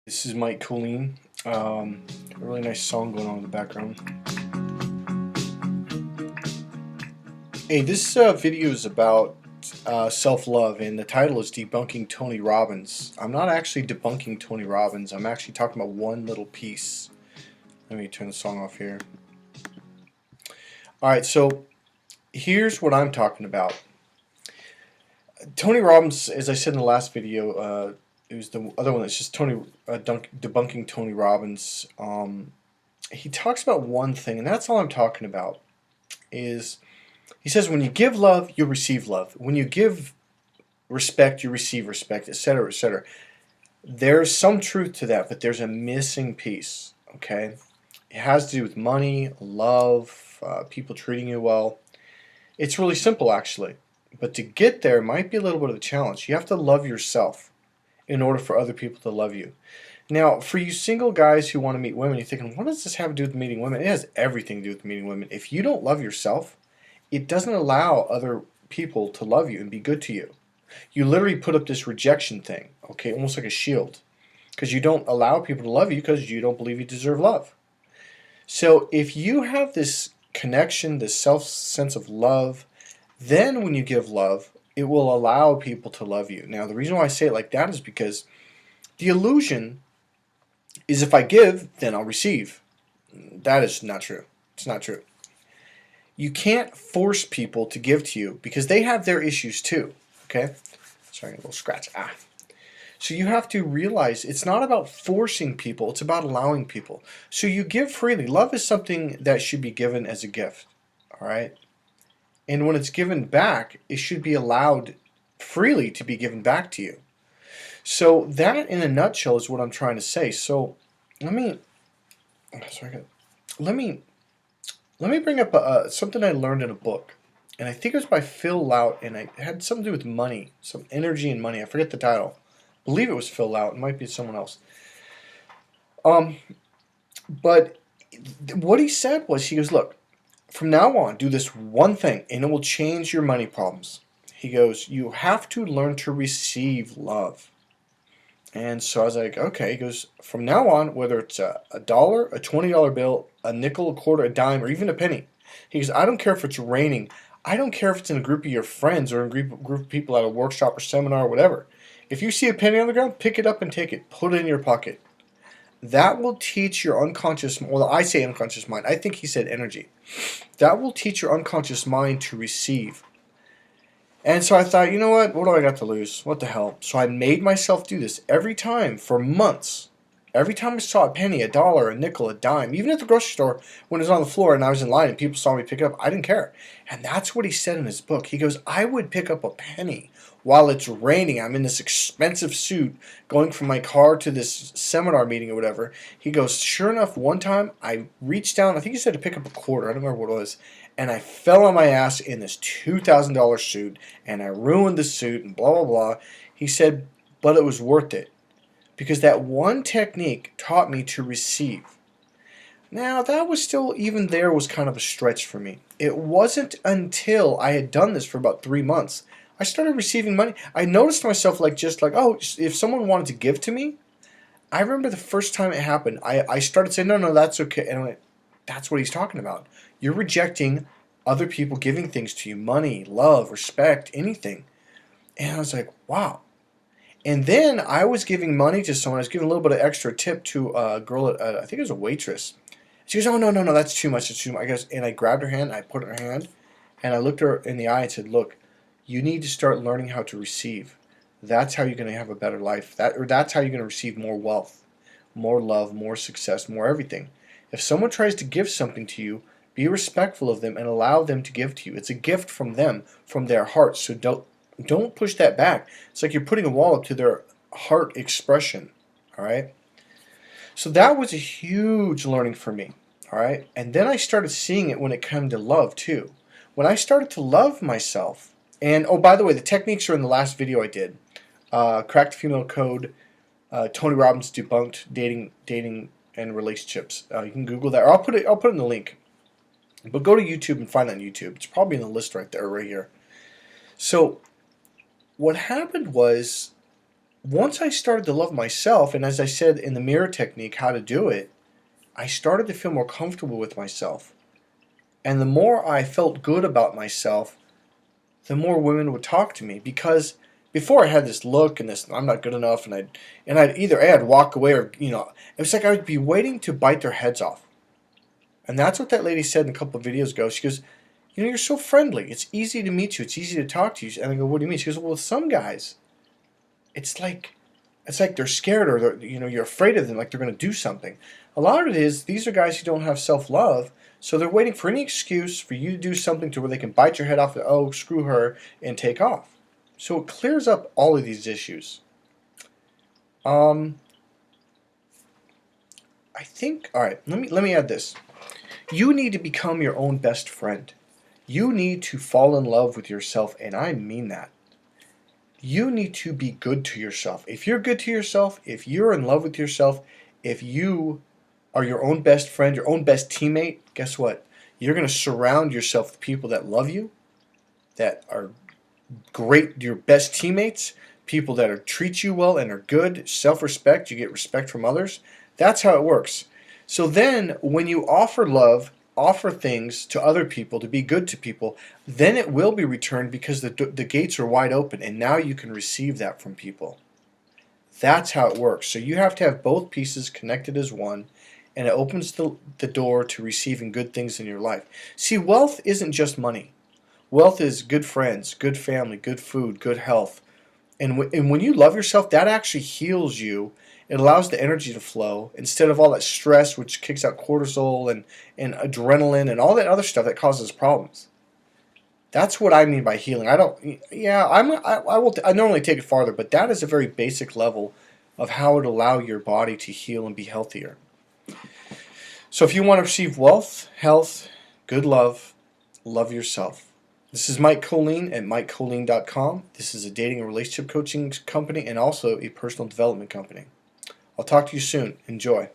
This is Mike Colleen. A really nice song going on in the background. Hey, this video is about self-love, and the title is Debunking Tony Robbins. I'm not actually debunking Tony Robbins. I'm actually talking about one little piece. Let me turn the song off here. Alright, so here's what I'm talking about. Tony Robbins, as I said in the last video, it was the other one that's just debunking Tony Robbins. He talks about one thing, and that's all I'm talking about. Is he says when you give love, you receive love. When you give respect, you receive respect, etc., etc. There's some truth to that, but there's a missing piece. Okay, it has to do with money, love, people treating you well. It's really simple, actually. But to get there might be a little bit of a challenge. You have to love yourself in order for other people to love you. Now, for you single guys who want to meet women, you're thinking, what does this have to do with meeting women? It has everything to do with meeting women. If you don't love yourself, it doesn't allow other people to love you and be good to you. You literally put up this rejection thing, okay, almost like a shield, because you don't allow people to love you because you don't believe you deserve love. So if you have this connection, this sense of love, then when you give love, it will allow people to love you. Now, the reason why I say it like that is because the illusion is if I give, then I'll receive. That is not true. It's not true. You can't force people to give to you because they have their issues too. Okay? Sorry, a little scratch. So you have to realize it's not about forcing people, it's about allowing people. So you give freely. Love is something that should be given as a gift. Alright? And when it's given back, it should be allowed freely to be given back to you. So that, in a nutshell, is what I'm trying to say. So let me bring up something I learned in a book, and I think it was by Phil Lout, and it had something to do with money, some energy and money. I forget the title. I believe it was Phil Lout. It might be someone else. But what he said was, he goes, look, from now on, do this one thing, and it will change your money problems. He goes, you have to learn to receive love. And so I was like, okay. He goes, from now on, whether it's a dollar, a $20 bill, a nickel, a quarter, a dime, or even a penny. He goes, I don't care if it's raining. I don't care if it's in a group of your friends or a group of people at a workshop or seminar or whatever. If you see a penny on the ground, pick it up and take it. Put it in your pocket. That will teach your unconscious, well, I say unconscious mind. I think he said energy. That will teach your unconscious mind to receive. And so I thought, you know what do I got to lose? What the hell? So I made myself do this every time for months. Every time I saw a penny, a dollar, a nickel, a dime, even at the grocery store when it was on the floor and I was in line and people saw me pick it up, I didn't care. And that's what he said in his book. He goes, I would pick up a penny while it's raining. I'm in this expensive suit going from my car to this seminar meeting or whatever. He goes, sure enough, one time I reached down, I think he said to pick up a quarter, I don't remember what it was, and I fell on my ass in this $2,000 suit, and I ruined the suit, and blah, blah, blah. He said, but it was worth it, because that one technique taught me to receive. Now, that was still, even there was kind of a stretch for me. It wasn't until I had done this for about 3 months, I started receiving money. I noticed myself oh, if someone wanted to give to me, I remember the first time it happened, I started saying, no, that's okay. And I went, that's what he's talking about. You're rejecting other people giving things to you, money, love, respect, anything. And I was like, wow. And then I was giving money to someone. I was giving a little bit of extra tip to a girl, I think it was a waitress. She goes, oh, no, that's too much. It's too much. I guess, and I grabbed her hand, I put it in her hand, and I looked her in the eye and said, look, you need to start learning how to receive. That's how you're going to have a better life. That's how you're going to receive more wealth, more love, more success, more everything. If someone tries to give something to you, be respectful of them and allow them to give to you. It's a gift from them, from their hearts. So don't push that back. It's like you're putting a wall up to their heart expression. All right? So that was a huge learning for me. All right? And then I started seeing it when it came to love too. When I started to love myself, and oh, by the way, the techniques are in the last video I did. Cracked Female Code, Tony Robbins Debunked, Dating and Relationships. You can Google that, or I'll put it in the link. But go to YouTube and find it on YouTube. It's probably in the list right there, right here. So what happened was Once I started to love myself, and as I said in the mirror technique, how to do it, I started to feel more comfortable with myself. And the more I felt good about myself, the more women would talk to me. Because before I had this look and this, I'm not good enough, and I'd either I'd walk away or it was like I would be waiting to bite their heads off. And that's what that lady said in a couple of videos ago. She goes, you're so friendly. It's easy to meet you. It's easy to talk to you. And I go, what do you mean? She goes, well, with some guys, it's like they're scared, or you're afraid of them, like they're going to do something. A lot of it is these are guys who don't have self-love, so they're waiting for any excuse for you to do something to where they can bite your head off, oh, screw her, and take off. So it clears up all of these issues. I think, all right, let me add this. You need to become your own best friend. You need to fall in love with yourself, and I mean that. You need to be good to yourself. If you're good to yourself, if you're in love with yourself, if you are your own best friend, your own best teammate, guess what? You're going to surround yourself with people that love you, that are great, your best teammates, people that treat you well and are good, self-respect, you get respect from others. That's how it works. So then when you offer love, offer things to other people, to be good to people, then it will be returned because the gates are wide open, and now you can receive that from people. That's how it works. So you have to have both pieces connected as one, and it opens the door to receiving good things in your life. See, wealth isn't just money. Wealth is good friends, good family, good food, good health. And when you love yourself, that actually heals you. It allows the energy to flow instead of all that stress, which kicks out cortisol and adrenaline and all that other stuff that causes problems. That's what I mean by healing. I normally take it farther, but that is a very basic level of how it allow your body to heal and be healthier. So if you want to receive wealth, health, good love, love yourself. This is Mike Colleen at MikeColleen.com. This is a dating and relationship coaching company and also a personal development company. I'll talk to you soon. Enjoy.